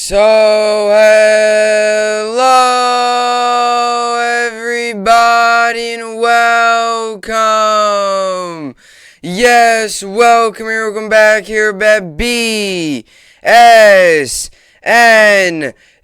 So, hello everybody and welcome. Yes, welcome back here at BSN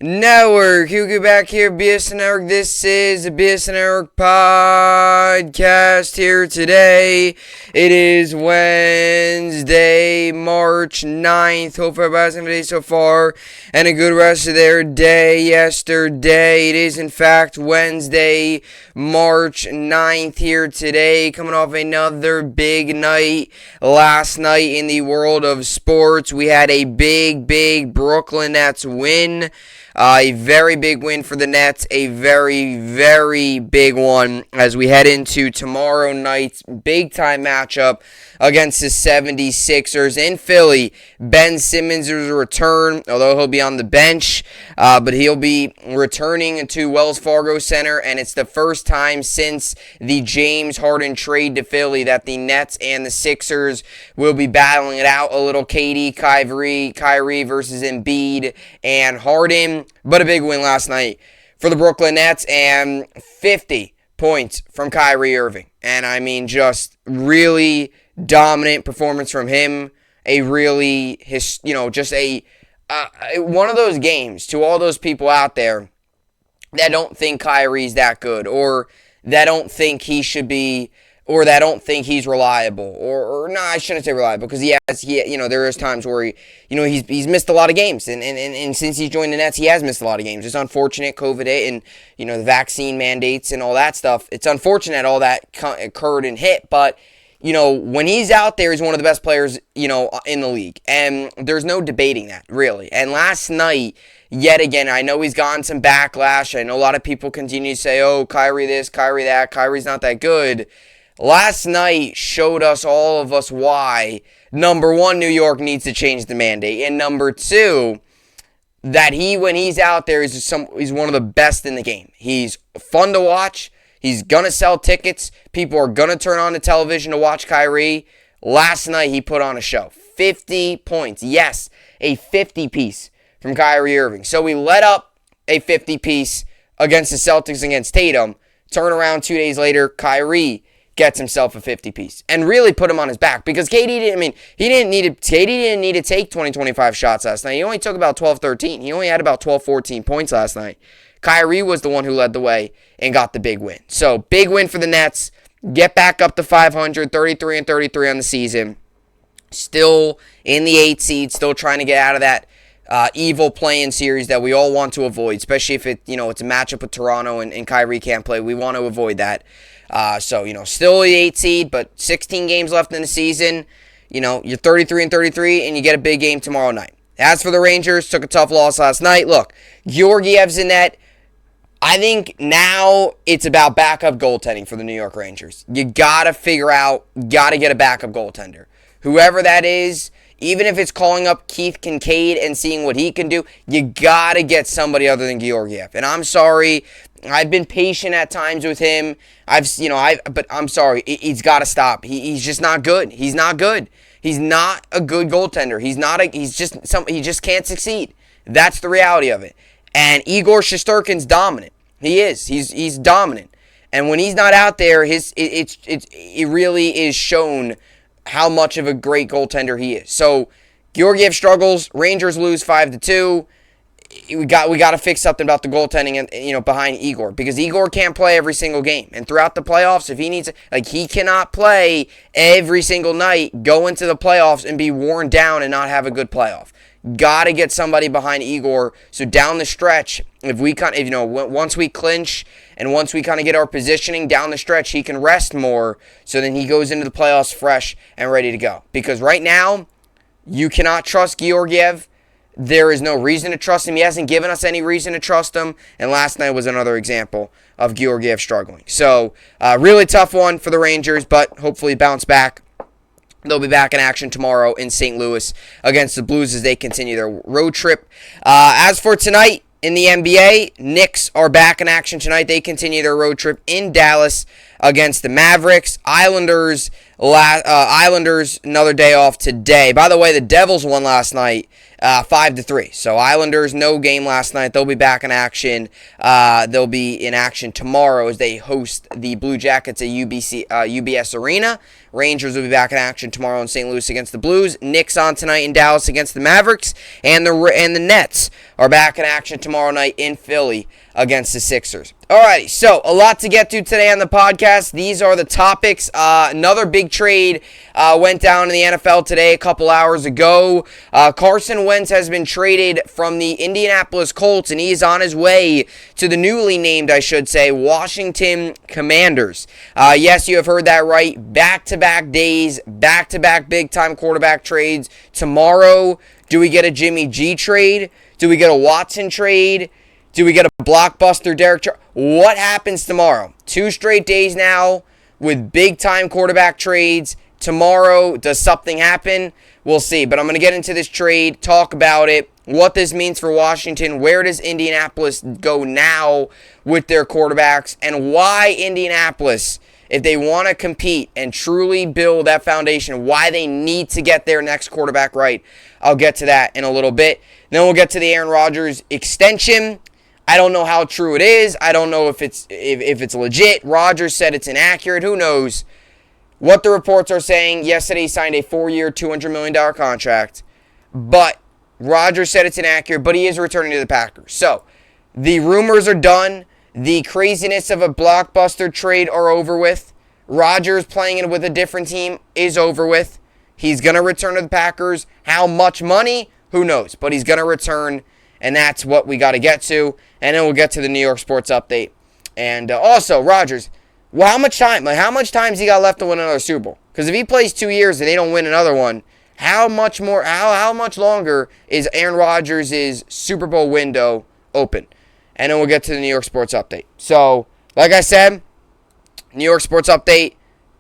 Network. You get back here, BSN Network. This is the BSN Network podcast here today. It is Wednesday, March 9th. Hope everybody's having a day so far and a good rest of their day yesterday. It is, in fact, Wednesday, March 9th here today. Coming off another big night last night in the world of sports. We had a big Brooklyn Nets win. A very big win for the Nets, a very big one as we head into tomorrow night's big-time matchup against the 76ers in Philly. Ben Simmons' return, although he'll be on the bench, but he'll be returning to Wells Fargo Center, and it's the first time since the James Harden trade to Philly that the Nets and the Sixers will be battling it out a little. KD, Kyrie versus Embiid and Harden. But a big win last night for the Brooklyn Nets, and 50 points from Kyrie Irving. And I mean, just really dominant performance from him. A really, just a one of those games to all those people out there that don't think Kyrie's that good, or that don't think he should be, or that don't think he's reliable, or no, I shouldn't say reliable, because there is times where he's missed a lot of games, and since he's joined the Nets, he has missed a lot of games. It's unfortunate, COVID hit, and the vaccine mandates and all that stuff. It's unfortunate all that occurred and hit, but when he's out there, he's one of the best players in the league, and there's no debating that, really. And last night, yet again, I know he's gotten some backlash. I know a lot of people continue to say, "Oh, Kyrie this, Kyrie that, Kyrie's not that good." Last night showed us, all of us, why, number one, New York needs to change the mandate, and number two, that when he's out there, he's one of the best in the game. He's fun to watch. He's going to sell tickets. People are going to turn on the television to watch Kyrie. Last night, he put on a show. 50 points. Yes, a 50-piece from Kyrie Irving. So we let up a 50-piece against the Celtics against Tatum. Turn around 2 days later, Kyrie gets himself a 50-piece and really put him on his back, because KD didn't need to take 20-25 shots last night. He only took about 12-13. He only had about 12-14 points last night. Kyrie was the one who led the way and got the big win. So, big win for the Nets. Get back up to 500, 33-33 on the season. Still in the 8th seed, still trying to get out of that evil play-in series that we all want to avoid, especially if it's a matchup with Toronto and Kyrie can't play. We want to avoid that. Still the 8th seed, but 16 games left in the season. You're 33-33, and you get a big game tomorrow night. As for the Rangers, took a tough loss last night. Look, Georgiev's in net. I think now it's about backup goaltending for the New York Rangers. You got to get a backup goaltender. Whoever that is, even if it's calling up Keith Kincaid and seeing what he can do, you got to get somebody other than Georgiev. And I'm sorry, I've been patient at times with him. But I'm sorry, he's got to stop. He's just not good. He's not good. He's not a good goaltender. He just can't succeed. That's the reality of it. And Igor Shesterkin's dominant. He is. He's dominant. And when he's not out there, it really is shown how much of a great goaltender he is. So Georgiev struggles. Rangers lose 5-2. We got to fix something about the goaltending and behind Igor, because Igor can't play every single game. And throughout the playoffs, if he needs he cannot play every single night, go into the playoffs and be worn down and not have a good playoff. Got to get somebody behind Igor. So down the stretch, once we clinch and once we kind of get our positioning down the stretch, he can rest more. So then he goes into the playoffs fresh and ready to go. Because right now, you cannot trust Georgiev. There is no reason to trust him. He hasn't given us any reason to trust him. And last night was another example of Georgiev struggling. So, really tough one for the Rangers, but hopefully bounce back. They'll be back in action tomorrow in St. Louis against the Blues as they continue their road trip. As for tonight in the NBA, Knicks are back in action tonight. They continue their road trip in Dallas against the Mavericks. Islanders, another day off today. By the way, the Devils won last night 5-3. So Islanders, no game last night. They'll be back in action. They'll be in action tomorrow as they host the Blue Jackets at UBS Arena. Rangers will be back in action tomorrow in St. Louis against the Blues. Knicks on tonight in Dallas against the Mavericks. And the Nets are back in action tomorrow night in Philly against the Sixers. Alrighty, so a lot to get to today on the podcast. These are the topics. Another big trade went down in the NFL today a couple hours ago. Carson Wentz has been traded from the Indianapolis Colts, and he is on his way to the newly named, I should say, Washington Commanders. Yes, you have heard that right. Back-to-back days, back-to-back big-time quarterback trades. Tomorrow, do we get a Jimmy G trade? Do we get a Watson trade? Do we get a blockbuster Derek Carr? What happens tomorrow? 2 straight days now with big-time quarterback trades. Tomorrow, does something happen? We'll see. But I'm going to get into this trade, talk about it, what this means for Washington, where does Indianapolis go now with their quarterbacks, and why Indianapolis, if they want to compete and truly build that foundation, why they need to get their next quarterback right. I'll get to that in a little bit. Then we'll get to the Aaron Rodgers extension. I don't know how true it is. I don't know if it's legit. Rodgers said it's inaccurate. Who knows what the reports are saying? Yesterday he signed a 4-year, $200 million contract. But Rodgers said it's inaccurate, but he is returning to the Packers. So the rumors are done. The craziness of a blockbuster trade are over with. Rodgers playing it with a different team is over with. He's going to return to the Packers. How much money? Who knows? But he's going to return. And that's what we got to get to. And then we'll get to the New York Sports Update. And also, Rodgers, well, how much time's he got left to win another Super Bowl? Because if he plays 2 years and they don't win another one, how much longer is Aaron Rodgers' Super Bowl window open? And then we'll get to the New York Sports Update. So, like I said, New York Sports Update,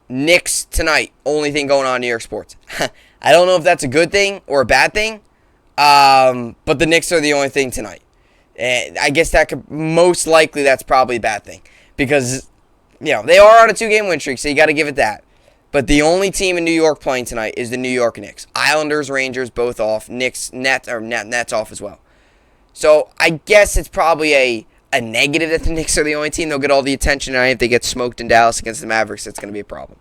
Knicks tonight. Only thing going on in New York sports. I don't know if that's a good thing or a bad thing. But the Knicks are the only thing tonight. And I guess most likely that's probably a bad thing. Because, they are on a 2-game win streak, so you got to give it that. But the only team in New York playing tonight is the New York Knicks. Islanders, Rangers, both off. Knicks, Nets off as well. So I guess it's probably a negative that the Knicks are the only team. They'll get all the attention tonight. If they get smoked in Dallas against the Mavericks, that's going to be a problem.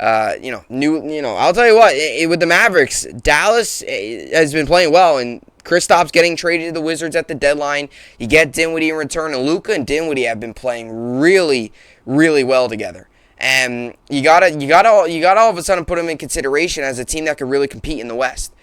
I'll tell you what, with the Mavericks, Dallas has been playing well, and Kristaps getting traded to the Wizards at the deadline. You get Dinwiddie in return, and Luka and Dinwiddie have been playing really, really well together. And you gotta all of a sudden put them in consideration as a team that could really compete in the West.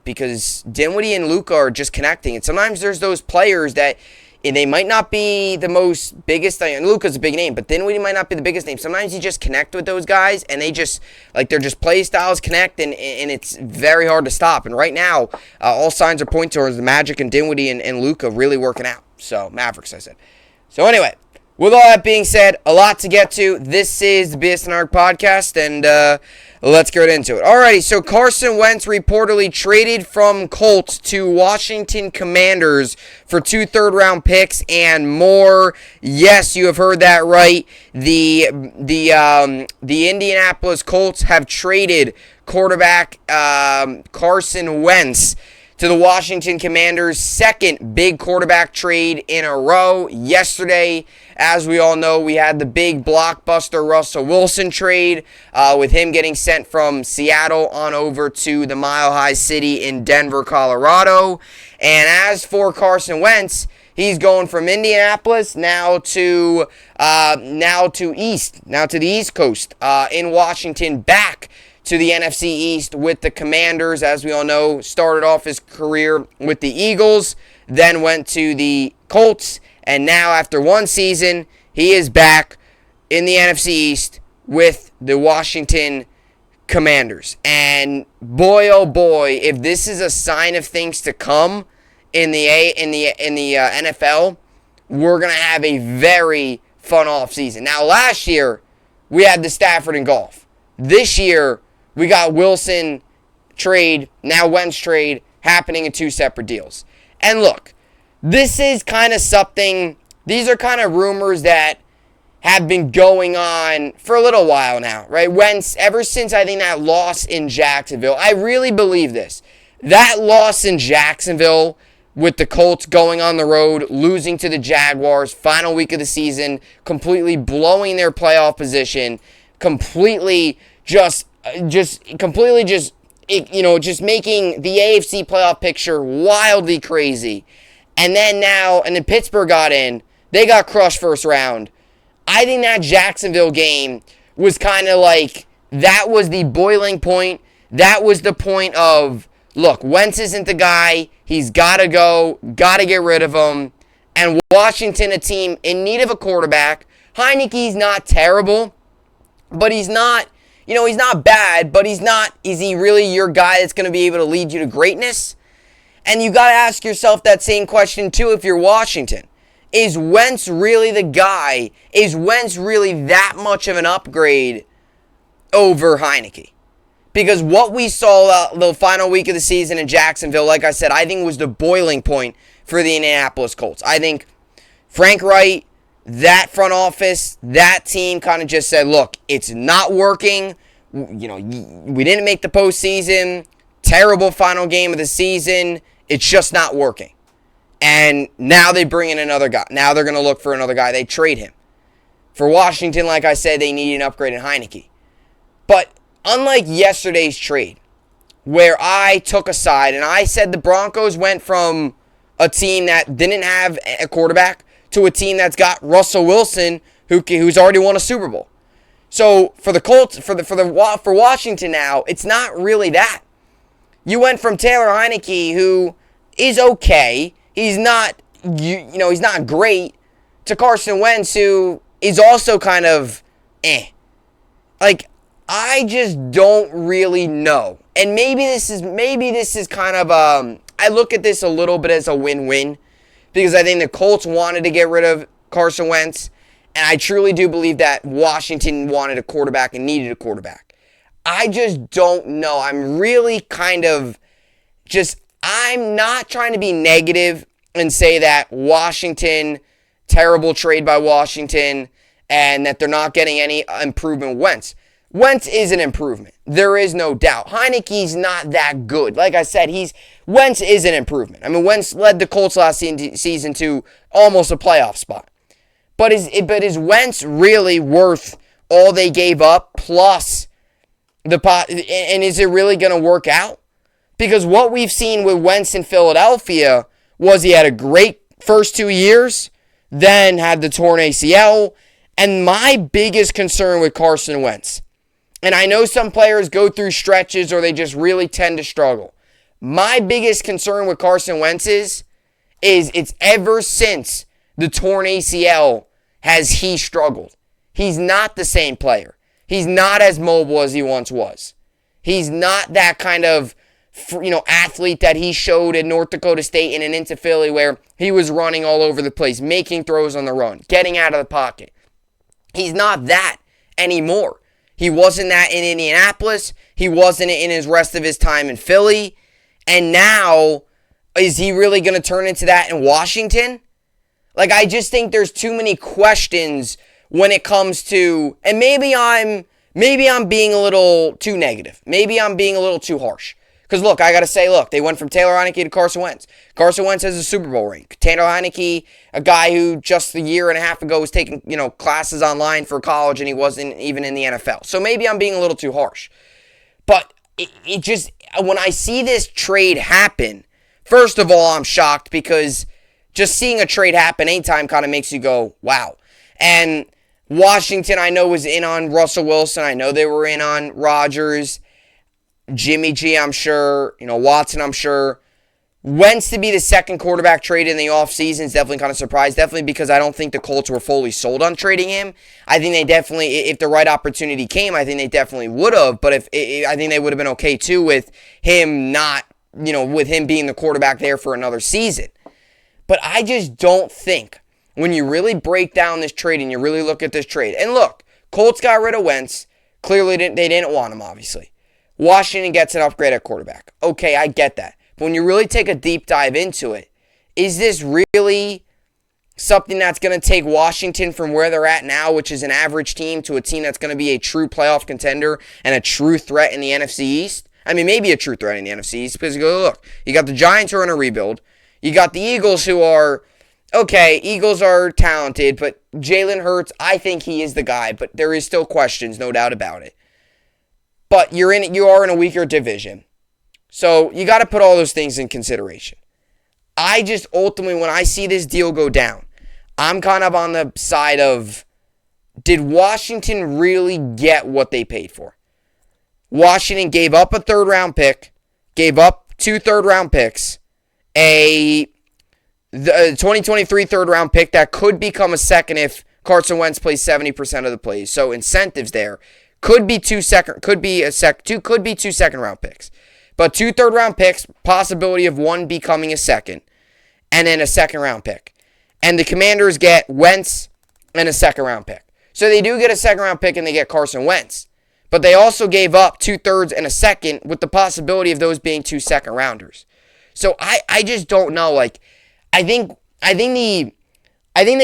Because Dinwiddie and Luka are just connecting, and sometimes there's those players that. And they might not be the most biggest thing. And Luka's a big name, but Dinwiddie might not be the biggest name. Sometimes you just connect with those guys, and they just, their play styles connect, and it's very hard to stop. And right now, all signs are pointing towards the Magic and Dinwiddie and Luka really working out. So, Mavericks, I said. So, anyway, with all that being said, a lot to get to. This is the BSN podcast, and let's get into it. Alrighty, so Carson Wentz reportedly traded from Colts to Washington Commanders for 2 third-round picks and more. Yes, you have heard that right. The Indianapolis Colts have traded quarterback Carson Wentz to the Washington Commanders' second big quarterback trade in a row. Yesterday, as we all know, we had the big blockbuster Russell Wilson trade with him getting sent from Seattle on over to the Mile High City in Denver, Colorado. And as for Carson Wentz, he's going from Indianapolis now to the East Coast in Washington, back to the NFC East with the Commanders. As we all know, started off his career with the Eagles, then went to the Colts, and now after one season, he is back in the NFC East with the Washington Commanders. And boy, oh boy, if this is a sign of things to come in the NFL, we're gonna have a very fun offseason. Now, last year we had the Stafford and Goff. This year we got Wilson trade, now Wentz trade, happening in 2 separate deals. And look, this is kind of something, these are kind of rumors that have been going on for a little while now, right? Wentz, ever since I think that loss in Jacksonville, I really believe this. that loss in Jacksonville with the Colts going on the road, losing to the Jaguars, final week of the season, completely blowing their playoff position, completely just making the AFC playoff picture wildly crazy. And then Pittsburgh got in. They got crushed first round. I think that Jacksonville game was kind of like, that was the boiling point. That was the point of, look, Wentz isn't the guy. He's got to go. Got to get rid of him. And Washington, a team in need of a quarterback. Heineke's not terrible, but he's not, he's not bad, but is he really your guy that's going to be able to lead you to greatness? And you got to ask yourself that same question, too, if you're Washington. Is Wentz really the guy? Is Wentz really that much of an upgrade over Heineke? Because what we saw the final week of the season in Jacksonville, like I said, I think was the boiling point for the Indianapolis Colts. I think Frank Wright, that front office, that team kind of just said, look, it's not working. We didn't make the postseason. Terrible final game of the season. It's just not working. And now they bring in another guy. Now they're going to look for another guy. They trade him. For Washington, like I said, they need an upgrade in Heineke. But unlike yesterday's trade, where I took a side and I said the Broncos went from a team that didn't have a quarterback to a team that's got Russell Wilson, who's already won a Super Bowl. So for the Colts, for Washington now, it's not really that. You went from Taylor Heineke, who is okay. He's not, he's not great, to Carson Wentz, who is also kind of Like, I just don't really know. And maybe this is kind of I look at this a little bit as a win-win, because I think the Colts wanted to get rid of Carson Wentz, and I truly do believe that Washington wanted a quarterback and needed a quarterback. I just don't know. I'm really kind of I'm not trying to be negative and say that Washington, terrible trade by Washington, and that they're not getting any improvement with Wentz. Wentz is an improvement. There is no doubt. Heineke's not that good. Like I said, Wentz is an improvement. I mean, Wentz led the Colts last season to almost a playoff spot. But is Wentz really worth all they gave up plus the pot? And is it really going to work out? Because what we've seen with Wentz in Philadelphia was he had a great first 2 years, then had the torn ACL. And my biggest concern with Carson Wentz, and I know some players go through stretches or they just really tend to struggle. My biggest concern with Carson Wentz is it's ever since the torn ACL has he struggled. He's not the same player. He's not as mobile as he once was. He's not that kind of athlete that he showed at North Dakota State and into Philly, where he was running all over the place, making throws on the run, getting out of the pocket. He's not that anymore. He wasn't that in Indianapolis. He wasn't in his rest of his time in Philly. And now, is he really going to turn into that in Washington? Like, I just think there's too many questions when it comes to, and maybe I'm being a little too negative. Maybe I'm being a little too harsh. Because, look, I got to say, they went from Taylor Heineke to Carson Wentz. Carson Wentz has a Super Bowl ring. Taylor Heineke, a guy who just a year and a half ago was taking, classes online for college, and he wasn't even in the NFL. So maybe I'm being a little too harsh. But it just, when I see this trade happen, first of all, I'm shocked, because just seeing a trade happen anytime kind of makes you go, wow. And Washington, I know, was in on Russell Wilson. I know they were in on Rodgers. Jimmy G, I'm sure. Watson, I'm sure. Wentz to be the second quarterback traded in the offseason is definitely kind of surprised. Definitely because I don't think the Colts were fully sold on trading him. I think they definitely, if the right opportunity came, I think they definitely would have. But I think they would have been okay too with him not, with him being the quarterback there for another season. But I just don't think, when you really break down this trade and you really look at this trade, and look, Colts got rid of Wentz. Clearly, they didn't want him, obviously. Washington gets an upgrade at quarterback. Okay, I get that. But when you really take a deep dive into it, is this really something that's going to take Washington from where they're at now, which is an average team, to a team that's going to be a true playoff contender and a true threat in the NFC East? I mean, maybe a true threat in the NFC East because you go, look, you got the Giants who are in a rebuild. You got the Eagles who are, okay, Eagles are talented, but Jalen Hurts, I think he is the guy, but there is still questions, no doubt about it. But you are in a weaker division. So you got to put all those things in consideration. I just ultimately, when I see this deal go down, I'm kind of on the side of, did Washington really get what they paid for? Washington gave up a third-round pick, gave up 2 third-round picks, the 2023 third-round pick that could become a second if Carson Wentz plays 70% of the plays. So incentives there could be 2 second-round picks, but 2 third-round picks, possibility of one becoming a second, and then a second-round pick. And the Commanders get Wentz and a second-round pick. So they do get a second-round pick and they get Carson Wentz. But they also gave up 2/3 and a second with the possibility of those being 2 second-rounders. So I just don't know. Like, I think the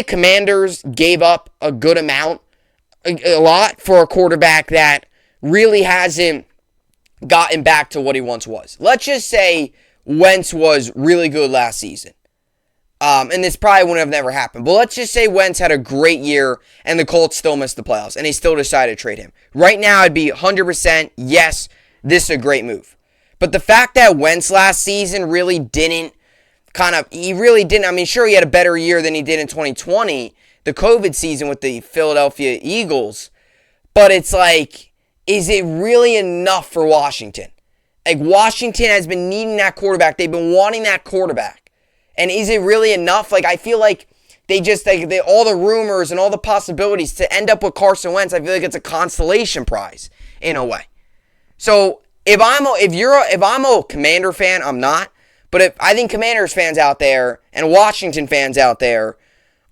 Commanders gave up a good amount, a lot for a quarterback that really hasn't gotten back to what he once was. Let's just say Wentz was really good last season. And this probably wouldn't have never happened. But let's just say Wentz had a great year and the Colts still missed the playoffs and they still decided to trade him. Right now, I'd be 100% yes, this is a great move. But the fact that Wentz last season really didn't, I mean, sure, he had a better year than he did in 2020, the COVID season with the Philadelphia Eagles. But it's like, is it really enough for Washington? Like, Washington has been needing that quarterback. They've been wanting that quarterback. And is it really enough? Like, I feel like all the rumors and all the possibilities to end up with Carson Wentz, I feel like it's a consolation prize in a way. So if I'm a Commander fan, I'm not. But I think Commanders fans out there and Washington fans out there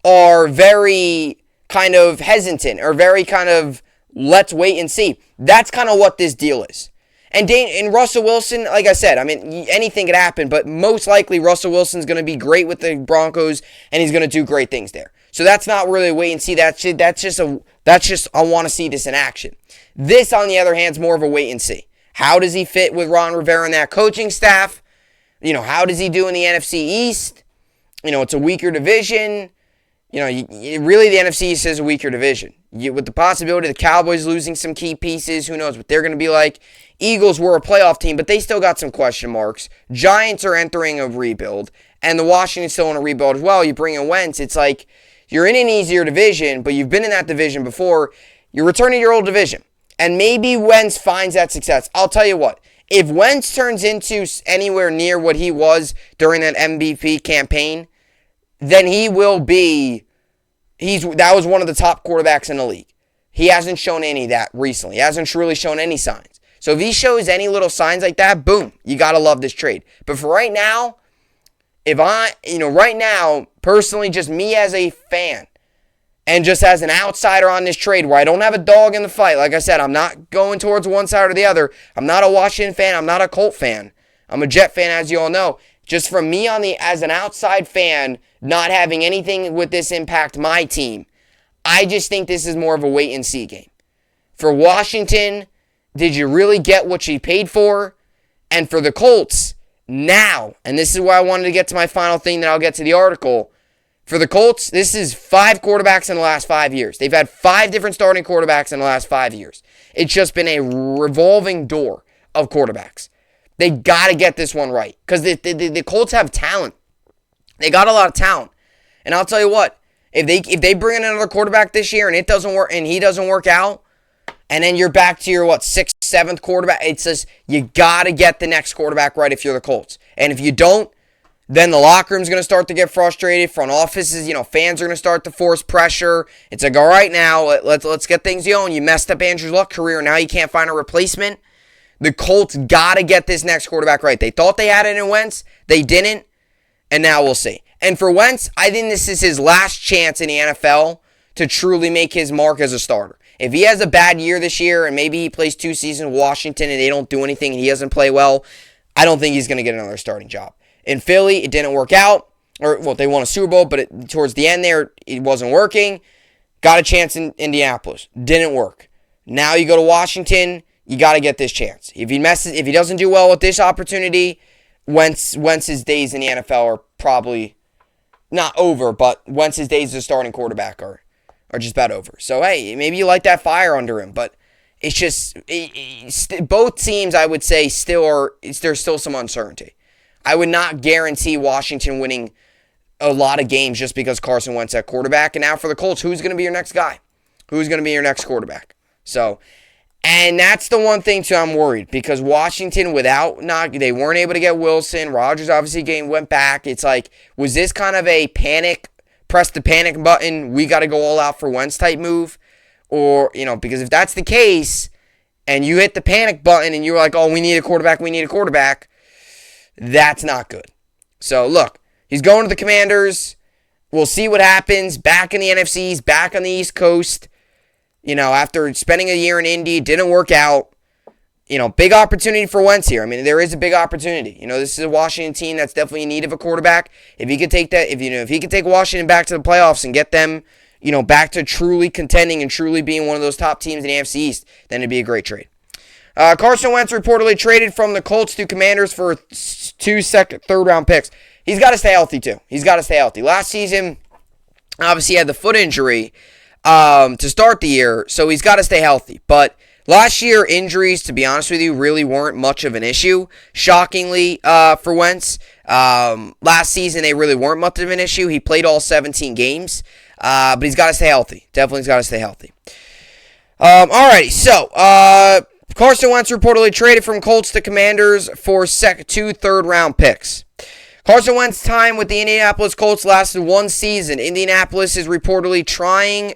are very kind of hesitant or very kind of let's wait and see. That's kind of what this deal is. And Russell Wilson, like I said, I mean, anything could happen, but most likely Russell Wilson's going to be great with the Broncos, and he's going to do great things there. So that's not really a wait and see. That's just I want to see this in action. This, on the other hand, is more of a wait and see. How does he fit with Ron Rivera and that coaching staff? How does he do in the NFC East? It's a weaker division. Really the NFC East is a weaker division. With the possibility of the Cowboys losing some key pieces, who knows what they're going to be like. Eagles were a playoff team, but they still got some question marks. Giants are entering a rebuild, and the Washington's still in a rebuild as well. You bring in Wentz, it's like you're in an easier division, but you've been in that division before. You're returning to your old division, and maybe Wentz finds that success. I'll tell you what, if Wentz turns into anywhere near what he was during that MVP campaign, then he will be, that was one of the top quarterbacks in the league. He hasn't shown any of that recently. He hasn't really shown any signs. So if he shows any little signs like that, boom, you got to love this trade. But for right now, right now, personally, just me as a fan and just as an outsider on this trade where I don't have a dog in the fight, like I said, I'm not going towards one side or the other. I'm not a Washington fan. I'm not a Colt fan. I'm a Jet fan, as you all know. Just from me as an outside fan, not having anything with this impact my team, I just think this is more of a wait and see game. For Washington, did you really get what you paid for? And for the Colts, now, and this is why I wanted to get to my final thing, then I'll get to the article. For the Colts, this is 5 quarterbacks in the last 5 years. They've had 5 different starting quarterbacks in the last 5 years. It's just been a revolving door of quarterbacks. They got to get this one right because the Colts have talent. They got a lot of talent. And I'll tell you what, if they bring in another quarterback this year and it doesn't work and he doesn't work out, and then you're back to your, 6th, 7th quarterback. It's just, you got to get the next quarterback right if you're the Colts. And if you don't, then the locker room's going to start to get frustrated. Front offices, fans are going to start to force pressure. It's like, all right, now, let's get things going. You messed up Andrew Luck's career. Now you can't find a replacement. The Colts got to get this next quarterback right. They thought they had it in Wentz. They didn't. And now we'll see. And for Wentz, I think this is his last chance in the NFL to truly make his mark as a starter. If he has a bad year this year and maybe he plays 2 seasons with Washington and they don't do anything and he doesn't play well, I don't think he's going to get another starting job. In Philly, it didn't work out. They won a Super Bowl, but towards the end there, it wasn't working. Got a chance in Indianapolis. Didn't work. Now you go to Washington. you got to get this chance. If he doesn't do well with this opportunity, Wentz's days in the NFL are probably not over, but Wentz's days as a starting quarterback are just about over. So, hey, maybe you light that fire under him, but it's just both teams, I would say, there's still some uncertainty. I would not guarantee Washington winning a lot of games just because Carson Wentz at quarterback. And now for the Colts, who's going to be your next guy? Who's going to be your next quarterback? So, and that's the one thing, too, I'm worried. Because Washington, they weren't able to get Wilson. Rodgers obviously went back. It's like, was this kind of a press the panic button, we got to go all out for Wentz type move? Or, because if that's the case, and you hit the panic button and you're like, oh, we need a quarterback, that's not good. So, look, he's going to the Commanders. We'll see what happens. Back in the NFC, he's back on the East Coast. After spending a year in Indy, didn't work out. Big opportunity for Wentz here. I mean, there is a big opportunity. This is a Washington team that's definitely in need of a quarterback. If he could take that, if he could take Washington back to the playoffs and get them, back to truly contending and truly being one of those top teams in the AFC East, then it'd be a great trade. Carson Wentz reportedly traded from the Colts to Commanders for 2 third-round picks. He's got to stay healthy, too. He's got to stay healthy. Last season, obviously, he had the foot injury to start the year, so he's got to stay healthy. But last year, injuries, to be honest with you, really weren't much of an issue, shockingly, for Wentz. Last season, they really weren't much of an issue. He played all 17 games, but he's got to stay healthy. Definitely got to stay healthy. Alrighty, so Carson Wentz reportedly traded from Colts to Commanders for 2 third-round picks. Carson Wentz's time with the Indianapolis Colts lasted 1 season. Indianapolis is reportedly trading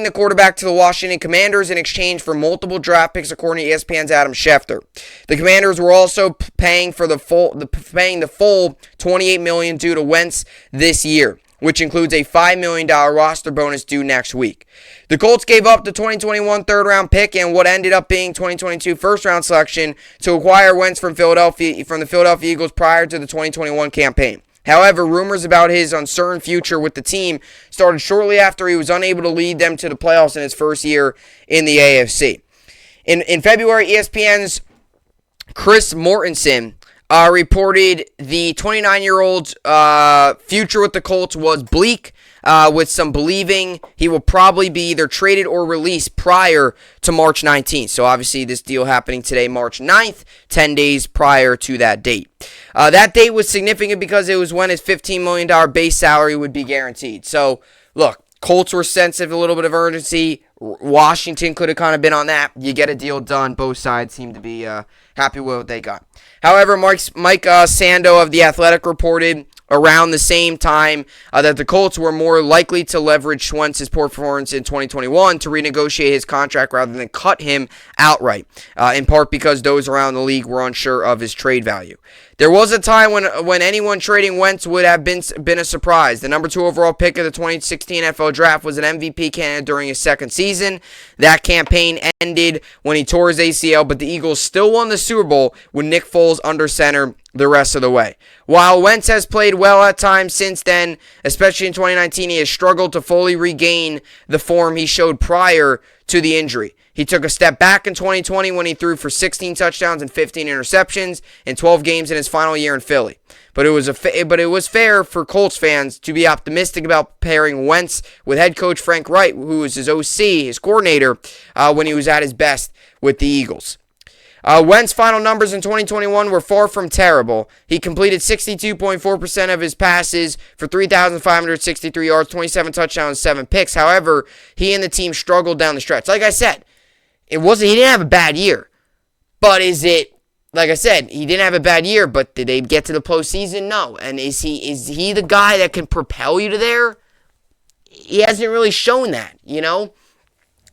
the quarterback to the Washington Commanders in exchange for multiple draft picks, according to ESPN's Adam Schefter. The Commanders were also paying the full $28 million due to Wentz this year, which includes a $5 million roster bonus due next week. The Colts gave up the 2021 third-round pick and what ended up being 2022 first-round selection to acquire Wentz from the Philadelphia Eagles prior to the 2021 campaign. However, rumors about his uncertain future with the team started shortly after he was unable to lead them to the playoffs in his first year in the AFC. In February, ESPN's Chris Mortensen reported the 29-year-old's future with the Colts was bleak, with some believing he will probably be either traded or released prior to March 19th. So obviously this deal happening today, March 9th, 10 days prior to that date. That date was significant because it was when his $15 million base salary would be guaranteed. So look, Colts were sensitive to a little bit of urgency. Washington could have kind of been on that. You get a deal done. Both sides seem to be happy with what they got. However, Mike Sando of The Athletic reported around the same time that the Colts were more likely to leverage Wentz's performance in 2021 to renegotiate his contract rather than cut him outright, in part because those around the league were unsure of his trade value. There was a time when anyone trading Wentz would have been a surprise. The number 2 overall pick of the 2016 NFL Draft was an MVP candidate during his second season. That campaign ended when he tore his ACL, but the Eagles still won the Super Bowl with Nick Foles under center the rest of the way. While Wentz has played well at times since then, especially in 2019, he has struggled to fully regain the form he showed prior to the injury. He took a step back in 2020 when he threw for 16 touchdowns and 15 interceptions in 12 games in his final year in Philly. But it was fair for Colts fans to be optimistic about pairing Wentz with head coach Frank Reich, who was his OC, his coordinator, when he was at his best with the Eagles. Wentz's final numbers in 2021 were far from terrible. He completed 62.4% of his passes for 3,563 yards, 27 touchdowns, 7 picks. However, he and the team struggled down the stretch. Like I said, he didn't have a bad year. But like I said, he didn't have a bad year, but did they get to the postseason? No. And is he the guy that can propel you to there? He hasn't really shown that,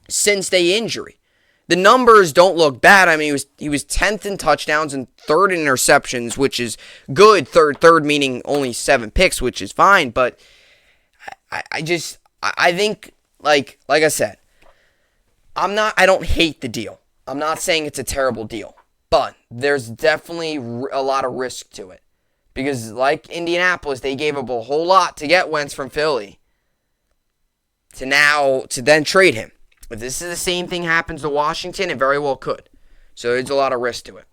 since the injury. The numbers don't look bad. I mean, he was 10th in touchdowns and 3rd in interceptions, which is good. Third meaning only 7 picks, which is fine. But I think, like I said, I don't hate the deal. I'm not saying it's a terrible deal, but there's definitely a lot of risk to it. Because like Indianapolis, they gave up a whole lot to get Wentz from Philly to then trade him. If this is the same thing happens to Washington, it very well could. So there's a lot of risk to it.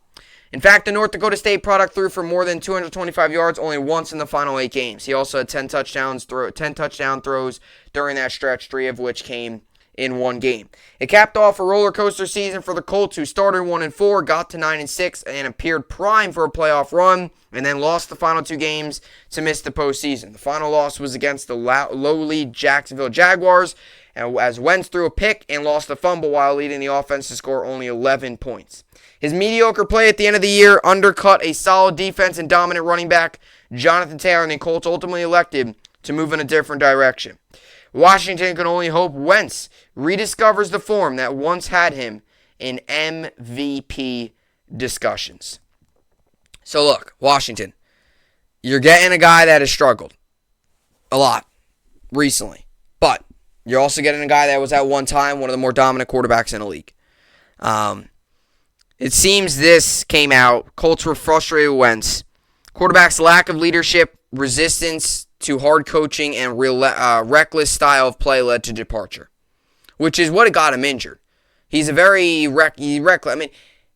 In fact, the North Dakota State product threw for more than 225 yards only once in the final 8 games. He also had 10 touchdown throws during that stretch, 3 of which came in one game. It capped off a roller coaster season for the Colts, who started 1-4, got to 9-6, and appeared primed for a playoff run, and then lost the final 2 games to miss the postseason. The final loss was against the lowly Jacksonville Jaguars, as Wentz threw a pick and lost a fumble while leading the offense to score only 11 points. His mediocre play at the end of the year undercut a solid defense and dominant running back, Jonathan Taylor, and the Colts ultimately elected to move in a different direction. Washington can only hope Wentz rediscovers the form that once had him in MVP discussions. So look, Washington, you're getting a guy that has struggled a lot recently, but you're also getting a guy that was at one time one of the more dominant quarterbacks in the league. It seems this came out. Colts were frustrated with Wentz. Quarterback's lack of leadership, resistance to hard coaching, and reckless style of play led to departure, which is what got him injured. He's a very reckless. I mean,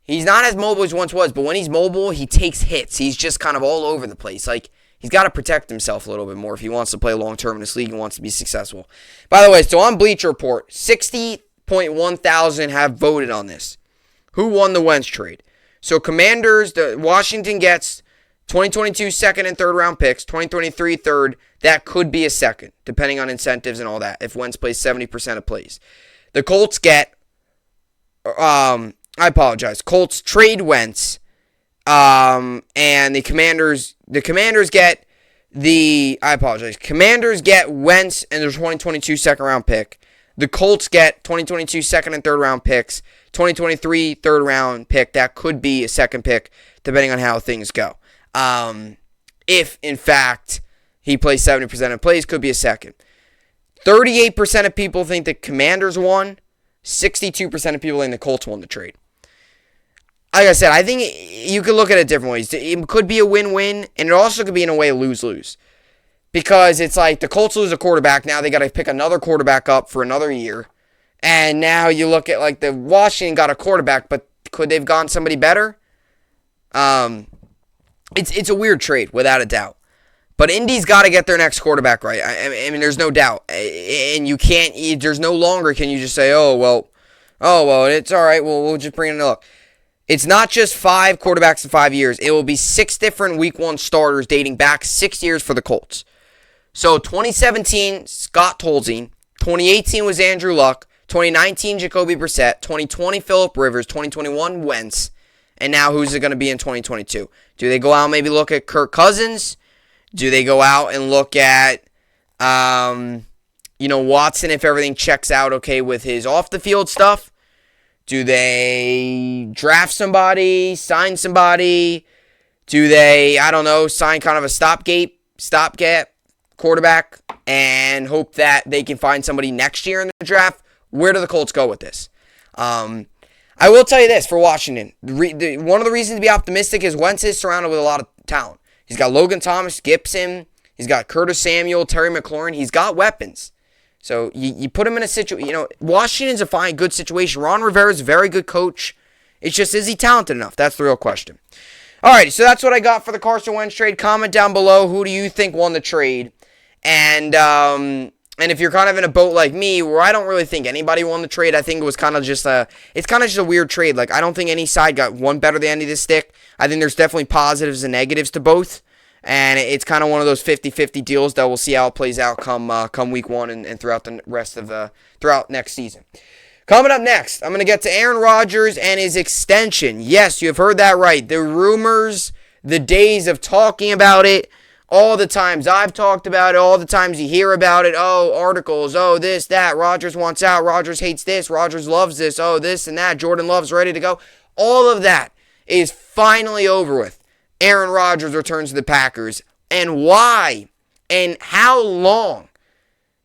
he's not as mobile as he once was, but when he's mobile, he takes hits. He's just kind of all over the place. Like, he's got to protect himself a little bit more if he wants to play long-term in this league and wants to be successful. By the way, so on Bleacher Report, 60.1 thousand have voted on this. Who won the Wentz trade? So Commanders, Washington gets 2022 second and third round picks, 2023 third. That could be a second, depending on incentives and all that, if Wentz plays 70% of plays. The Colts get, Colts trade Wentz, and the Commanders get Commanders get Wentz and their 2022 second round pick. The Colts get 2022 second and third round picks, 2023 third round pick. That could be a second pick, depending on how things go. If, in fact, he plays 70% of plays, could be a second. 38% of people think the Commanders won. 62% of people think the Colts won the trade. Like I said, I think you could look at it different ways. It could be a win-win, and it also could be, in a way, a lose-lose. Because it's like the Colts lose a quarterback. Now they got to pick another quarterback up for another year. And now you look at, like, the Washington got a quarterback, but could they have gone somebody better? It's a weird trade, without a doubt. But Indy's got to get their next quarterback right. I mean, there's no doubt. And you can't, there's no longer can you just say, oh, well, it's all right. We'll just bring in a look. It's not just 5 quarterbacks in 5 years. It will be 6 different week 1 starters dating back 6 years for the Colts. So 2017, Scott Tolzien. 2018 was Andrew Luck. 2019, Jacoby Brissett. 2020, Phillip Rivers. 2021, Wentz. And now who's it going to be in 2022? Do they go out and maybe look at Kirk Cousins? Do they go out and look at, Watson if everything checks out okay with his off-the-field stuff? Do they draft somebody, sign somebody? Do they, sign kind of a stopgap quarterback and hope that they can find somebody next year in the draft? Where do the Colts go with this? I will tell you this for Washington. One of the reasons to be optimistic is Wentz is surrounded with a lot of talent. He's got Logan Thomas, Gibson. He's got Curtis Samuel, Terry McLaurin. He's got weapons. So you put him in a situation. Washington's a good situation. Ron Rivera's a very good coach. It's just, is he talented enough? That's the real question. All right, so that's what I got for the Carson Wentz trade. Comment down below, who do you think won the trade? And if you're kind of in a boat like me, where I don't really think anybody won the trade, I think it was kind of just a weird trade. Like, I don't think any side got one better than the end of the stick. I think there's definitely positives and negatives to both. And it's kind of one of those 50-50 deals that we'll see how it plays out come week 1 and throughout the rest of throughout next season. Coming up next, I'm going to get to Aaron Rodgers and his extension. Yes, you have heard that right. The rumors, the days of talking about it, all the times I've talked about it, all the times you hear about it, articles, this, that, Rodgers wants out, Rodgers hates this, Rodgers loves this, this and that, Jordan Love's ready to go. All of that is finally over with. Aaron Rodgers returns to the Packers. And why and how long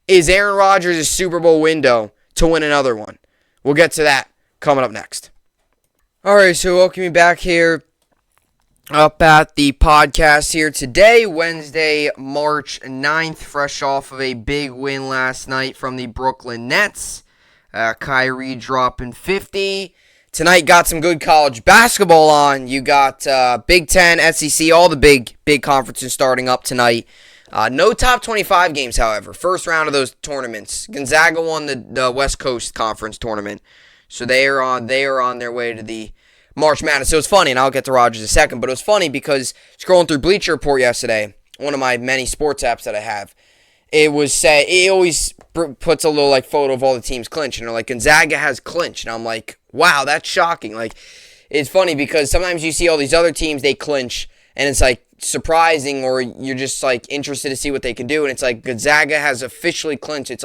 is Aaron Rodgers' Super Bowl window to win another one? We'll get to that coming up next. All right, so welcome you back here up at the podcast here today, Wednesday, March 9th, fresh off of a big win last night from the Brooklyn Nets Kyrie dropping 50. Tonight got some good college basketball on. You got Big Ten, SEC, all the big conferences starting up tonight. No top 25 games, however. First round of those tournaments. Gonzaga won the West Coast Conference tournament, so they are on their way to the March Madness. So it was funny, and I'll get to Rodgers in a second, but it was funny because scrolling through Bleacher Report yesterday, one of my many sports apps that I have, it always puts a little photo of all the teams clinch, and they're like, Gonzaga has clinched, and I'm like, wow, that's shocking. It's funny because sometimes you see all these other teams, they clinch, and it's surprising, or you're just interested to see what they can do, and it's Gonzaga has officially clinched. It's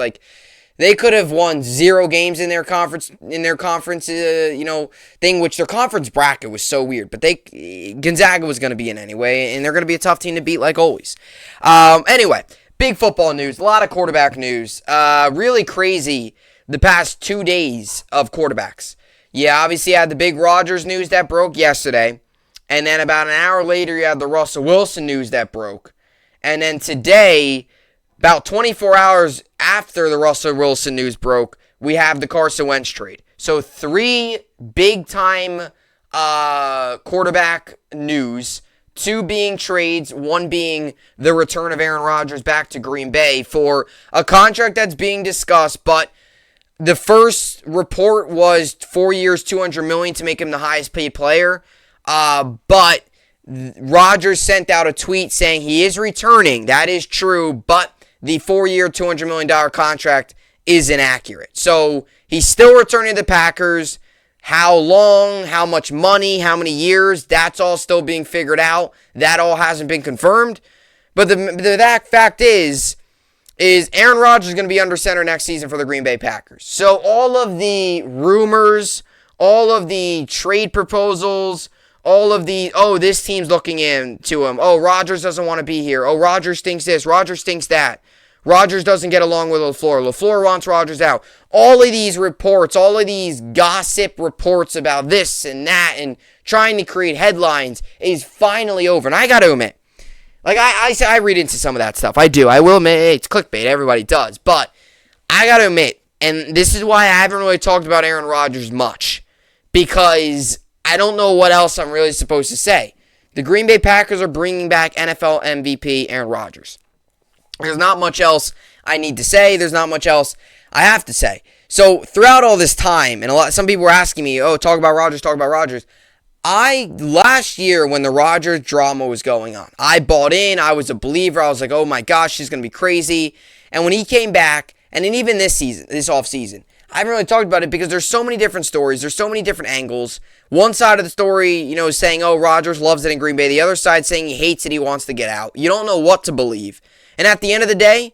they could have won 0 games in their conference thing, which their conference bracket was so weird, but Gonzaga was going to be in anyway, and they're going to be a tough team to beat like always. Anyway, big football news, a lot of quarterback news, really crazy the past 2 days of quarterbacks. Yeah, obviously you had the big Rodgers news that broke yesterday. And then about an hour later, you had the Russell Wilson news that broke. And then today, about 24 hours after the Russell Wilson news broke, we have the Carson Wentz trade. So 3 big-time quarterback news, 2 being trades, 1 being the return of Aaron Rodgers back to Green Bay for a contract that's being discussed, but the first report was 4 years, $200 million to make him the highest paid player. But Rodgers sent out a tweet saying he is returning. That is true, but the 4-year, $200 million contract is inaccurate. So he's still returning to the Packers. How long, how much money, how many years, that's all still being figured out. That all hasn't been confirmed. But the fact is Aaron Rodgers is going to be under center next season for the Green Bay Packers. So all of the rumors, all of the trade proposals, all of the, this team's looking into him. Rodgers doesn't want to be here. Rodgers thinks this. Rodgers thinks that. Rodgers doesn't get along with LaFleur. LaFleur wants Rodgers out. All of these reports, all of these gossip reports about this and that and trying to create headlines is finally over. And I got to admit, I read into some of that stuff. I do. I will admit, it's clickbait. Everybody does. But I got to admit, and this is why I haven't really talked about Aaron Rodgers much, because I don't know what else I'm really supposed to say. The Green Bay Packers are bringing back NFL MVP Aaron Rodgers. There's not much else I need to say. There's not much else I have to say. So throughout all this time, and some people were asking me, talk about Rodgers, talk about Rodgers. Last year when the Rodgers drama was going on, I bought in. I was a believer. I was like, oh my gosh, she's going to be crazy. And when he came back, and then even this offseason, I haven't really talked about it because there's so many different stories. There's so many different angles. One side of the story, is saying, Rodgers loves it in Green Bay. The other side saying he hates it, he wants to get out. You don't know what to believe. And at the end of the day,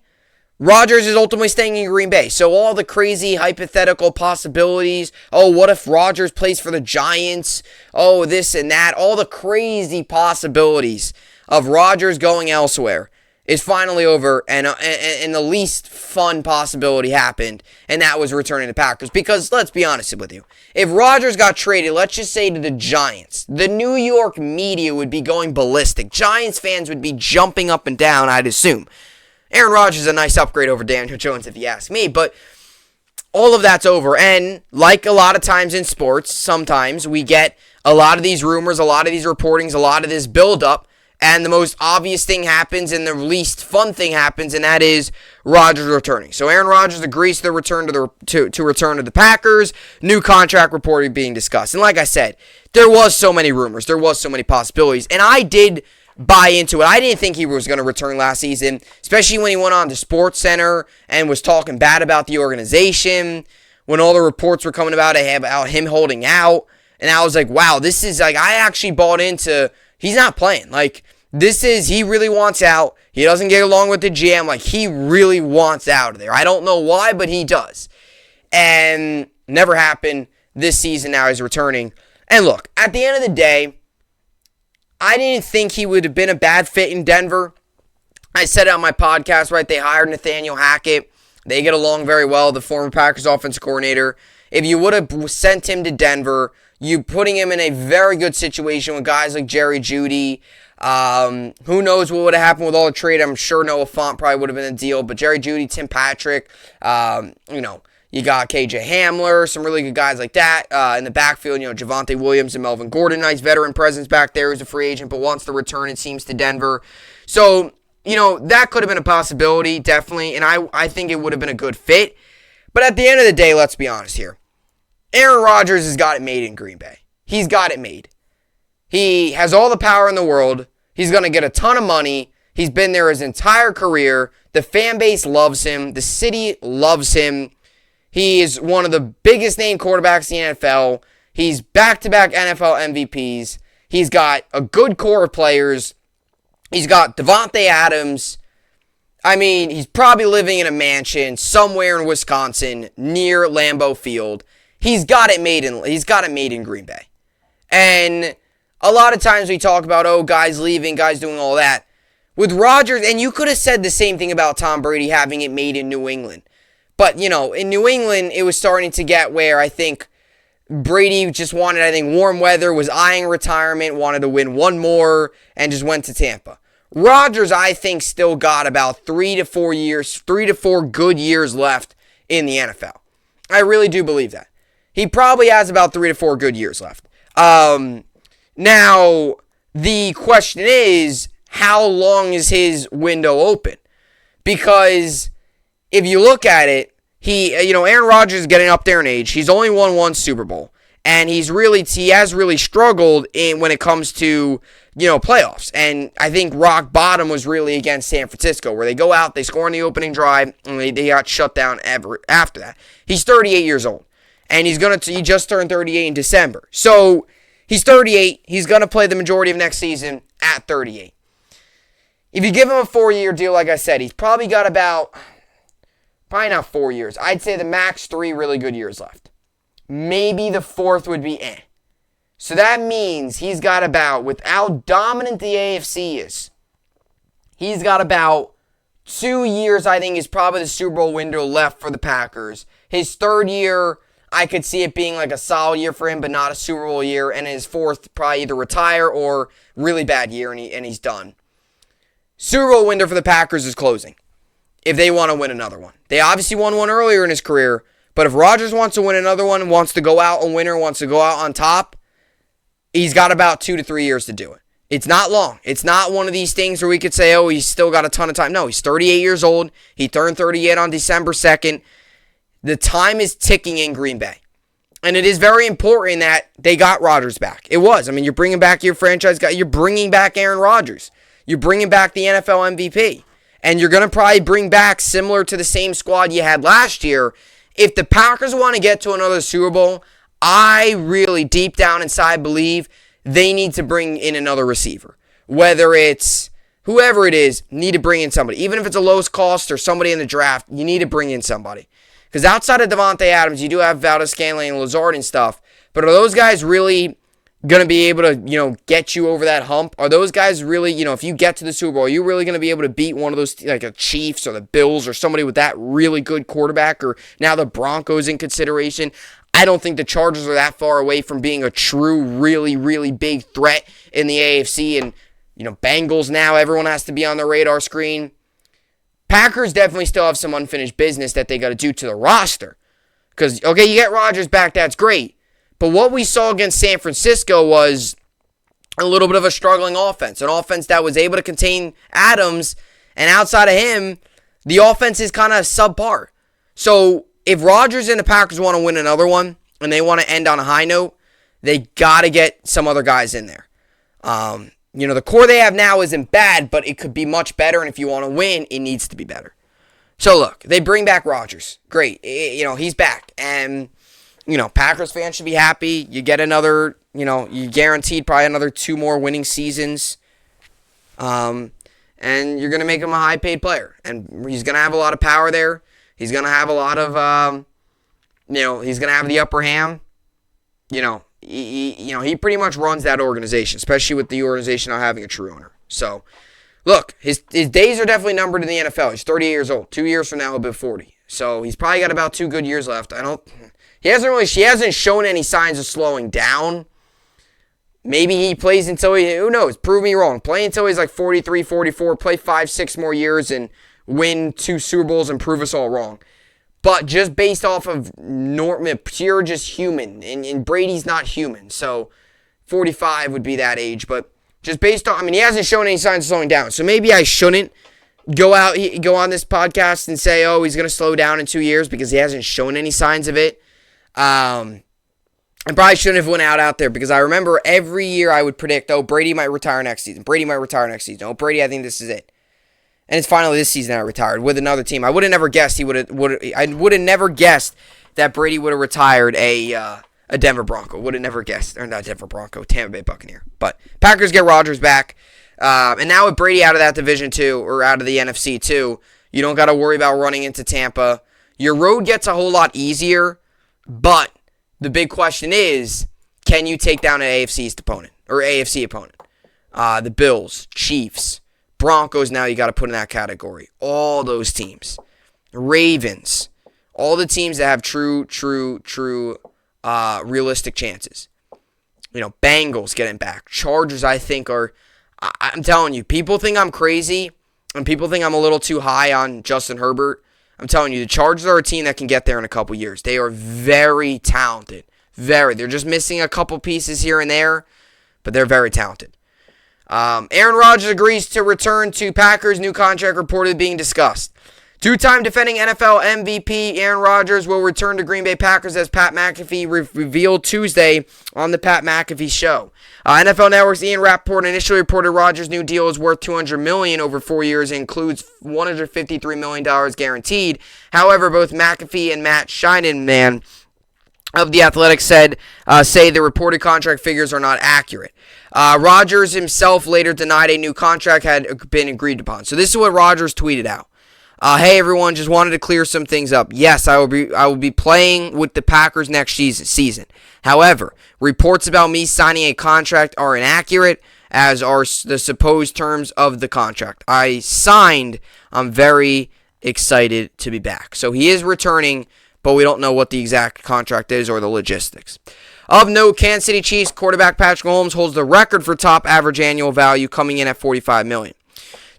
Rodgers is ultimately staying in Green Bay. So all the crazy hypothetical possibilities, what if Rodgers plays for the Giants? This and that. All the crazy possibilities of Rodgers going elsewhere is finally over, and the least fun possibility happened, and that was returning to Packers. Because, let's be honest with you, if Rodgers got traded, let's just say to the Giants, the New York media would be going ballistic. Giants fans would be jumping up and down, I'd assume. Aaron Rodgers is a nice upgrade over Daniel Jones, if you ask me, but all of that's over, and like a lot of times in sports, sometimes we get a lot of these rumors, a lot of these reportings, a lot of this build-up, and the most obvious thing happens and the least fun thing happens, and that is Rodgers returning. So Aaron Rodgers agrees to return to return to the Packers. New contract reporting being discussed. And like I said, there was so many rumors. There was so many possibilities. And I did buy into it. I didn't think he was going to return last season, especially when he went on to SportsCenter and was talking bad about the organization, when all the reports were coming about him holding out. And I was like, wow, this is I actually bought into, he's not playing. He really wants out. He doesn't get along with the GM. He really wants out of there. I don't know why, but he does. And never happened this season. Now he's returning. And look, at the end of the day, I didn't think he would have been a bad fit in Denver. I said it on my podcast, right? They hired Nathaniel Hackett. They get along very well, the former Packers offensive coordinator. If you would have sent him to Denver, you putting him in a very good situation with guys like Jerry Jeudy. Who knows what would have happened with all the trade? I'm sure Noah Fant probably would have been a deal, but Jerry Jeudy, Tim Patrick, You got KJ Hamler, some really good guys like that. In the backfield, Javonte Williams and Melvin Gordon, nice veteran presence back there who's a free agent, but wants to return, it seems, to Denver. So, that could have been a possibility, definitely, and I think it would have been a good fit. But at the end of the day, let's be honest here. Aaron Rodgers has got it made in Green Bay. He's got it made. He has all the power in the world. He's going to get a ton of money. He's been there his entire career. The fan base loves him. The city loves him. He is one of the biggest name quarterbacks in the NFL. He's back-to-back NFL MVPs. He's got a good core of players. He's got Devontae Adams. I mean, he's probably living in a mansion somewhere in Wisconsin near Lambeau Field. He's got it made in Green Bay. And a lot of times we talk about, guys leaving, guys doing all that. With Rodgers, and you could have said the same thing about Tom Brady having it made in New England. But, in New England, it was starting to get where I think Brady just wanted, warm weather, was eyeing retirement, wanted to win one more, and just went to Tampa. Rodgers, I think, still got about 3 to 4 good years left in the NFL. I really do believe that. He probably has about 3 to 4 good years left. Now, the question is, how long is his window open? Because if you look at it, Aaron Rodgers is getting up there in age. He's only won one Super Bowl, and he has really struggled when it comes to playoffs. And I think rock bottom was really against San Francisco, where they go out, they score in the opening drive, and they got shut down after that. He's 38 years old, and he just turned 38 in December. So he's 38. He's gonna play the majority of next season at 38. If you give him a 4-year deal, like I said, he's probably got probably not 4 years. I'd say the max 3 really good years left. Maybe the 4th would be So that means he's got with how dominant the AFC is, he's got about 2 years, I think, is probably the Super Bowl window left for the Packers. His 3rd year, I could see it being like a solid year for him, but not a Super Bowl year. And his 4th, probably either retire or really bad year, and he's done. Super Bowl window for the Packers is closing if they want to win another one. They obviously won one earlier in his career, but if Rodgers wants to win another one and wants to go out a winner, wants to go out on top, he's got about 2 to 3 years to do it. It's not long. It's not one of these things where we could say, he's still got a ton of time. No, he's 38 years old. He turned 38 on December 2nd. The time is ticking in Green Bay. And it is very important that they got Rodgers back. It was. You're bringing back your franchise guy. You're bringing back Aaron Rodgers. You're bringing back the NFL MVP. And you're going to probably bring back similar to the same squad you had last year. If the Packers want to get to another Super Bowl, I really, deep down inside, believe they need to bring in another receiver. Whether it's whoever it is, need to bring in somebody. Even if it's a lowest cost or somebody in the draft, you need to bring in somebody. Because outside of Devontae Adams, you do have Valdez-Scantling and Lazard and stuff. But are those guys really going to be able to, get you over that hump? Are those guys really, if you get to the Super Bowl, are you really going to be able to beat one of those, like a Chiefs or the Bills or somebody with that really good quarterback, or now the Broncos in consideration? I don't think the Chargers are that far away from being a true, really, really big threat in the AFC. And, Bengals now, everyone has to be on the radar screen. Packers definitely still have some unfinished business that they got to do to the roster. Because, you get Rodgers back, that's great. But what we saw against San Francisco was a little bit of a struggling offense. An offense that was able to contain Adams, and outside of him, the offense is kind of subpar. So if Rodgers and the Packers want to win another one, and they want to end on a high note, they got to get some other guys in there. The core they have now isn't bad, but it could be much better, and if you want to win, it needs to be better. So look, they bring back Rodgers. Great. He's back. And, Packers fans should be happy. You get another, you guaranteed probably another 2 more winning seasons. And you're going to make him a high-paid player. And he's going to have a lot of power there. He's going to have a lot of, he's going to have the upper hand. He pretty much runs that organization, especially with the organization not having a true owner. So, look, his days are definitely numbered in the NFL. He's 38 years old. 2 years from now, he'll be 40. So, he's probably got about 2 good years left. He hasn't shown any signs of slowing down. Maybe he plays until who knows, prove me wrong. Play until he's like 43, 44, play 5, 6 more years and win 2 Super Bowls and prove us all wrong. But just based off of pure just human, and Brady's not human, so 45 would be that age. But just based on, he hasn't shown any signs of slowing down. So maybe I shouldn't go on this podcast and say, oh, he's going to slow down in 2 years because he hasn't shown any signs of it. I probably shouldn't have went out there because I remember every year I would predict, oh, Brady might retire next season. Oh, Brady, I think this is it. And it's finally this season I retired with another team. I would have never guessed I would have never guessed that Brady would have retired a Denver Bronco. Would have never guessed. Or not Denver Bronco, Tampa Bay Buccaneer. But Packers get Rodgers back. And now with Brady out of that division too, or out of the NFC too, you don't got to worry about running into Tampa. Your road gets a whole lot easier, but the big question is, can you take down an AFC opponent? The Bills, Chiefs, Broncos, now you got to put in that category. All those teams. Ravens. All the teams that have true, realistic chances. Bengals getting back. Chargers, I think, I'm telling you, people think I'm crazy, and people think I'm a little too high on Justin Herbert. I'm telling you, the Chargers are a team that can get there in a couple years. They are very talented. They're just missing a couple pieces here and there, but they're very talented. Aaron Rodgers agrees to return to Packers. New contract reported being discussed. Two-time defending NFL MVP Aaron Rodgers will return to Green Bay Packers, as Pat McAfee revealed Tuesday on the Pat McAfee Show. NFL Network's Ian Rappaport initially reported Rodgers' new deal is worth $200 million over 4 years and includes $153 million guaranteed. However, both McAfee and Matt Scheinman of The Athletic say the reported contract figures are not accurate. Rodgers himself later denied a new contract had been agreed upon. So this is what Rodgers tweeted out. Hey everyone, just wanted to clear some things up. Yes, I will be playing with the Packers next season. However, reports about me signing a contract are inaccurate, as are the supposed terms of the contract I signed. I'm very excited to be back. So he is returning, but we don't know what the exact contract is or the logistics. Of note, Kansas City Chiefs quarterback Patrick Mahomes holds the record for top average annual value, coming in at $45 million.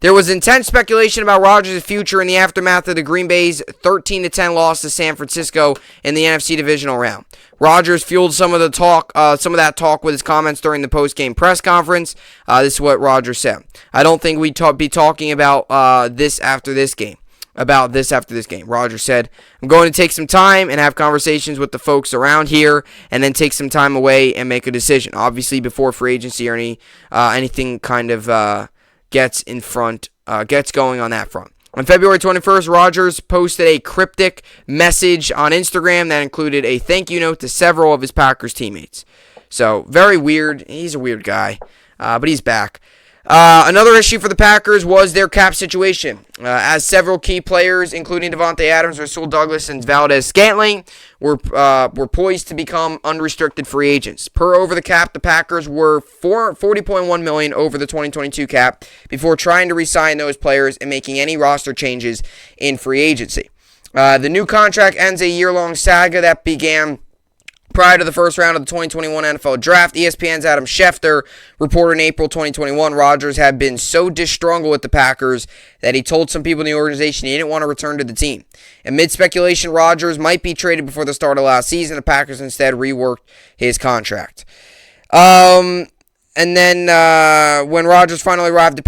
There was intense speculation about Rodgers' future in the aftermath of the Green Bay's 13-10 loss to San Francisco in the NFC divisional round. Rodgers fueled some of that talk with his comments during the post-game press conference. This is what Rodgers said. I don't think we'd be talking about this after this game. Rodgers said, I'm going to take some time and have conversations with the folks around here and then take some time away and make a decision. Obviously, before free agency or anything kind of gets going on that front. On February 21st, Rodgers posted a cryptic message on Instagram that included a thank you note to several of his Packers teammates. So, very weird. He's a weird guy, but he's back. Another issue for the Packers was their cap situation, as several key players, including Devontae Adams, Rasul Douglas, and Valdez-Scantling, were poised to become unrestricted free agents. Per over the cap, the Packers were $40.1 million over the 2022 cap before trying to re-sign those players and making any roster changes in free agency. The new contract ends a year-long saga that began prior to the first round of the 2021 NFL Draft. ESPN's Adam Schefter reported in April 2021 Rodgers had been so disgruntled with the Packers that he told some people in the organization he didn't want to return to the team. Amid speculation, Rodgers might be traded before the start of last season. The Packers instead reworked his contract. And then when Rodgers finally arrived at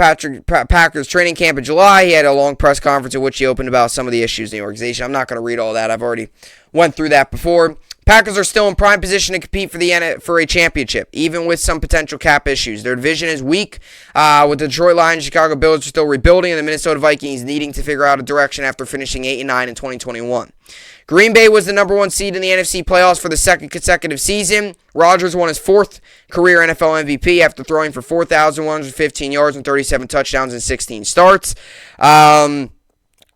Packers training camp in July, he had a long press conference in which he opened about some of the issues in the organization. I'm not going to read all that. I've already went through that before. Packers are still in prime position to compete for a championship, even with some potential cap issues. Their division is weak, with the Detroit Lions, Chicago Bears still rebuilding, and the Minnesota Vikings needing to figure out a direction after finishing 8-9 in 2021. Green Bay was the number one seed in the NFC playoffs for the second consecutive season. Rodgers won his fourth career NFL MVP after throwing for 4,115 yards and 37 touchdowns in 16 starts.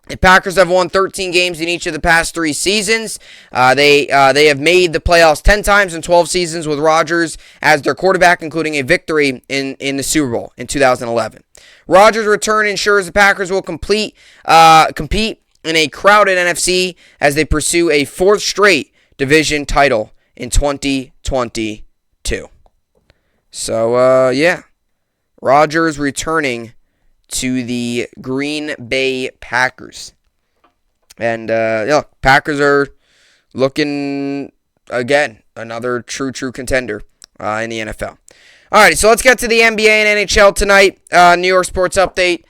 The Packers have won 13 games in each of the past 3 seasons. They have made the playoffs 10 times in 12 seasons with Rodgers as their quarterback, including a victory in the Super Bowl in 2011. Rodgers' return ensures the Packers will compete in a crowded NFC as they pursue a 4th straight division title in 2022. So, Rodgers returning to the Green Bay Packers. And, Packers are looking, again, another true contender in the NFL. Alrighty, so let's get to the NBA and NHL tonight. New York sports update.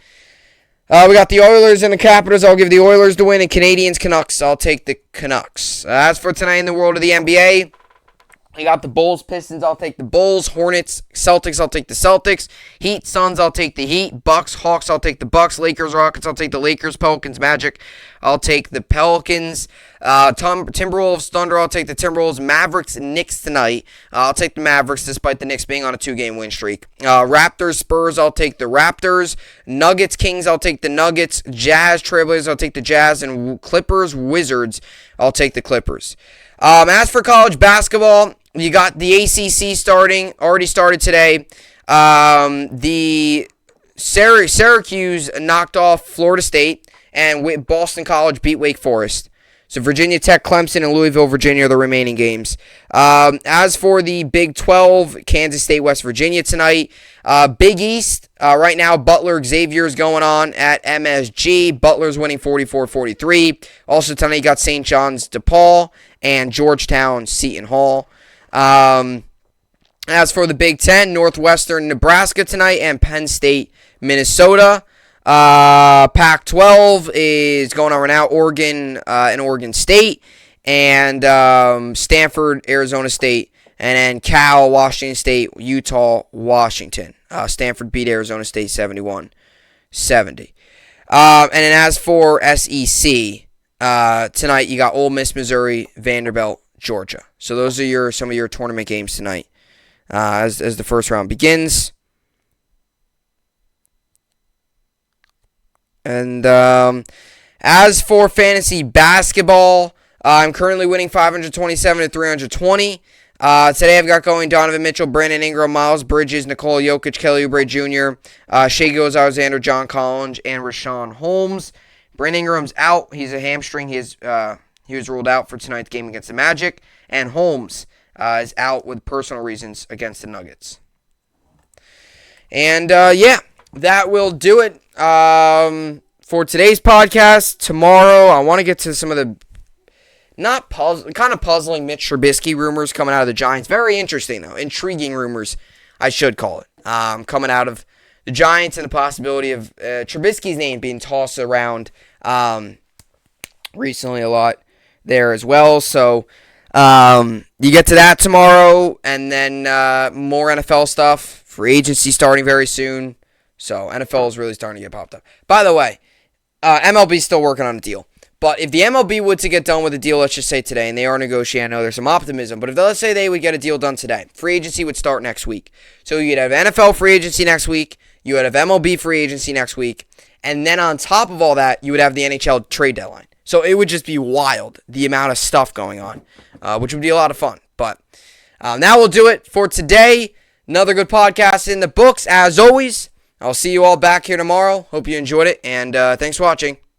We got the Oilers and the Capitals. I'll give the Oilers the win. And Canadiens, Canucks. I'll take the Canucks. As for tonight in the world of the NBA, we got the Bulls, Pistons. I'll take the Bulls. Hornets, Celtics. I'll take the Celtics. Heat, Suns. I'll take the Heat. Bucks, Hawks. I'll take the Bucks. Lakers, Rockets. I'll take the Lakers. Pelicans, Magic. I'll take the Pelicans. Timberwolves, Thunder. I'll take the Timberwolves. Mavericks, Knicks tonight. I'll take the Mavericks despite the Knicks being on a 2-game win streak. Raptors, Spurs. I'll take the Raptors. Nuggets, Kings. I'll take the Nuggets. Jazz, Trailblazers. I'll take the Jazz. And Clippers, Wizards. I'll take the Clippers. As for college basketball, you got the ACC already started today. The Syracuse knocked off Florida State, and Boston College beat Wake Forest. So Virginia Tech, Clemson, and Louisville, Virginia are the remaining games. As for the Big 12, Kansas State, West Virginia tonight. Big East, right now, Butler, Xavier is going on at MSG. Butler's winning 44-43. Also tonight, you got St. John's, DePaul, and Georgetown, Seton Hall. As for the Big Ten, Northwestern, Nebraska tonight, and Penn State, Minnesota. Pac-12 is going on right now. Oregon and Oregon State, and Stanford, Arizona State, and then Cal, Washington State, Utah, Washington. Stanford beat Arizona State 71-70. And then as for SEC, tonight you got Ole Miss, Missouri, Vanderbilt, Georgia. So those are some of your tournament games tonight as the first round begins. And as for fantasy basketball, I'm currently winning 527-320. Today I've got going Donovan Mitchell, Brandon Ingram, Miles Bridges, Nikola Jokic, Kelly Oubre Jr., Shai Gilgeous-Alexander, John Collins, and Rashawn Holmes. Brandon Ingram's out. He's a hamstring. He was ruled out for tonight's game against the Magic. And Holmes is out with personal reasons against the Nuggets. And, that will do it for today's podcast. Tomorrow, I want to get to some of the kind of puzzling Mitch Trubisky rumors coming out of the Giants. Very interesting, though. Intriguing rumors, I should call it. Coming out of the Giants and the possibility of Trubisky's name being tossed around recently a lot there as well. So you get to that tomorrow, and then more NFL stuff. Free agency starting very soon. So NFL is really starting to get popped up. By the way, MLB is still working on a deal. But if the MLB would to get done with a deal, let's just say today, and they are negotiating, I know there's some optimism, but if let's say they would get a deal done today, free agency would start next week. So you'd have NFL free agency next week, you would have MLB free agency next week, and then on top of all that, you would have the NHL trade deadline. So it would just be wild, the amount of stuff going on, which would be a lot of fun. But that will do it for today. Another good podcast in the books, as always. I'll see you all back here tomorrow. Hope you enjoyed it, and thanks for watching.